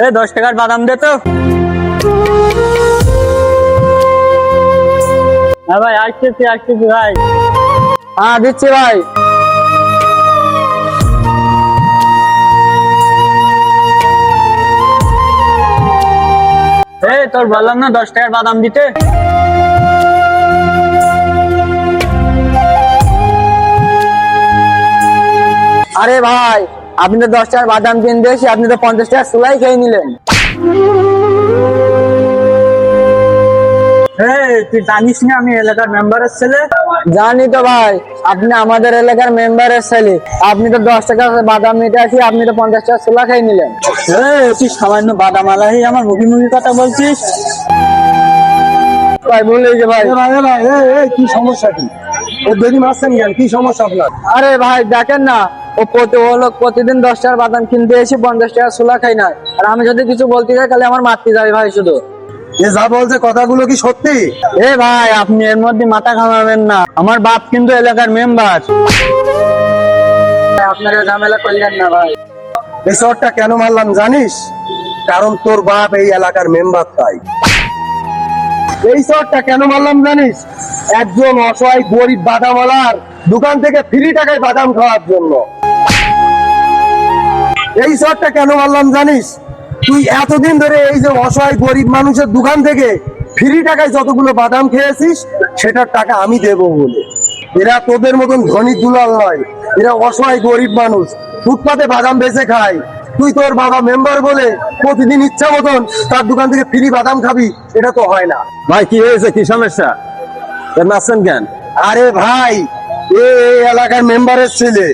এ 10 টাকার বাদাম দে তো। হ্যাঁ ভাই, আসতেছি ভাই। হ্যাঁ দিচ্ছি ভাই। এই তোর বললাম না 10 টাকার বাদাম দিতে। আরে ভাই, আপনি তো 10 টাকার বাদাম কিনতে এসে আপনি তো 50 টাকার সুলাই খেয়ে নিলেন। তুই জানিস না আমি এলাকার মেম্বারের ছেলে? জানি তো ভাই, আপনি আমাদের এলাকার মেম্বারের ছেলে। আপনি তো 10 টাকা বাদাম নিতে আসি, আপনি তো 50 টাকা সুলা খেয়ে নিলেন। তুই সামান্য বাদাম আলাহি আমার মুখি কথা বলছিস? ভাই বলে যে ভাই কি সমস্যা কি? ও দেরি মারছেন কেন? কি সমস্যা আপনার? আরে ভাই দেখেন না, ও প্রতিদিন 10 টাকার বাদাম কিনতে এসে 50 টাকা সুলা খাই না। আর আমি যদি কিছু বলতে যাই তাহলে আমার মারতে যাবে ভাই শুধু। এ যা বলছে কথাগুলো কি সত্যি? এ ভাই, আপনি এর মধ্যে মাথা ঘামাবেন না। আমার বাপ কিন্তু এলাকার মেম্বার। আপনারা ঝামেলা করলেন না ভাই। এই শহরটা কেন মারলাম জানিস? কারণ তোর বাপ এই এলাকার মেম্বার, তাই। এই শহরটা কেন মারলাম জানিস? একজন অসহায় গরিব বাদামওয়ালার দোকান থেকে ফ্রি টাকায় বাদাম খাওয়ার জন্য। এই শহরটা কেন মারলাম জানিস? তুই এতদিন ধরে এই যে অসহায় গরিব মানুষের দোকান থেকে ফ্রি টাকায় যতগুলো বাদাম খেয়েছিস, সেটার টাকা আমি দেব বলে। এরা তোদের মতন ধনী দুলাল নয়, এরা অসহায় গরিব মানুষ, ফুটপাতে বাদাম বেচে খায়। তুই তোর বাবা মেম্বার বলে প্রতিদিন ইচ্ছা মতন তার দোকান থেকে ফ্রি বাদাম খাবি, এটা তো হয় না। ভাই কি হয়েছে? কি সমস্যা? নাচছেন কেন? আরে ভাই, এই এলাকার মেম্বারের ছেলে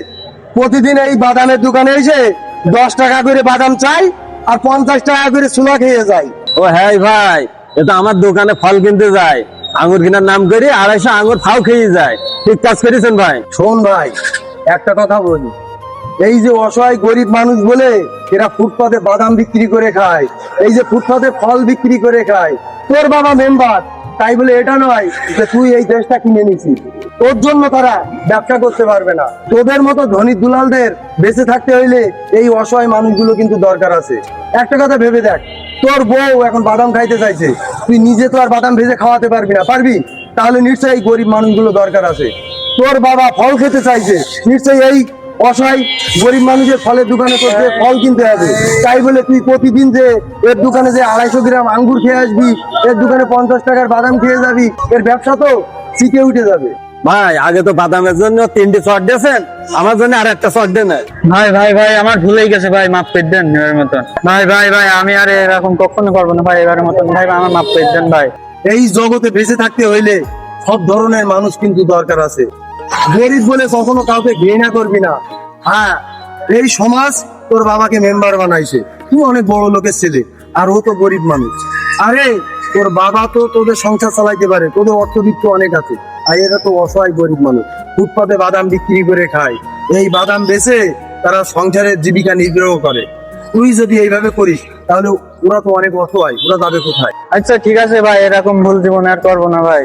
প্রতিদিন এই বাদামের দোকানে এসে 10 টাকা করে বাদাম চাই আর 50 টাকা করে সুলা খেয়ে যায়। ও হ্যাঁ ভাই, এটা আমার দোকানে ফল কিনতে যায়, আঙ্গুর কেনার নাম করে 250 আঙ্গুর ফাও খেয়ে যায়। ঠিক কাজ করেছেন ভাই। শোন ভাই, একটা কথা বলি, এই যে অসহায় গরিব মানুষ বলে এরা ফুটপাতে বাদাম বিক্রি করে খায়, এই যে ফুটপাতে ফল বিক্রি করে খায়, তোর বাবা মেম্বার, তাই বলে এটা নয় যে তুই এই দেশটা কিনে নিছিস। তোর জন্য তারা ব্যবসা করতে পারবে না। তোদের মতো ধনী দুলালদের বেঁচে থাকতে হইলে এই অসহায় মানুষগুলো কিন্তু দরকার আছে। একটা কথা ভেবে দেখ, তোর বউ এখন বাদাম খাইতে চাইছে, তুই নিজে তো আর বাদাম ভেজে খাওয়াতে পারবি না, পারবি? তাহলে নিশ্চয়ই এই গরিব মানুষগুলো দরকার আছে। তোর বাবা ফল খেতে চাইছে, নিশ্চয়ই এই অসহায় গরিব মানুষের ফলের দোকানে তোকে ফল কিনতে হবে। তাই বলে তুই প্রতিদিন যে এর দোকানে যে 250 গ্রাম আঙ্গুর খেয়ে আসবি, এর দোকানে 50 টাকার বাদাম খেয়ে যাবি, এর ব্যবসা তো চিকে উঠে যাবে। ভাই আগে তো বাদামের জন্য 3টে শট দিয়েছেন, আমার জন্য আর একটা শট দেন। ভাই আমার ভুলেই গেছে ভাই, মাফ করে দেন এবারের মতন। ভাই আমি আর এরকম কখনো করবো না ভাই, এবারের মতন ভাই আমার মাফ করে দেন ভাই। এই জগতে বেঁচে থাকতে হইলে সব ধরনের মানুষ কিন্তু দরকার আছে। গরিব বলে কখনো কাউকে ঘৃণা করবি না। হ্যাঁ, এই সমাজ তোর বাবাকে মেম্বার বানাইছে, তুই অনেক বড় লোকের ছেলে আর ও তো গরিব মানুষ। আরে তোর বাবা তো তোদের সংসার চালাইতে পারে, তোদের অর্থবিত্ত অনেক আছে, আর এরা তো অসহায় গরিব মানুষ, ফুটপাতে বাদাম বিক্রি করে খায়। এই বাদাম বেচে তারা সংসারের জীবিকা নির্বাহ করে। তুই যদি এইভাবে করিস তাহলে ওরা তো অনেক অসহায়, ওরা যাবে কোথায়? আচ্ছা ঠিক আছে ভাই, এরকম ভুল জীবনে আর করবো না ভাই।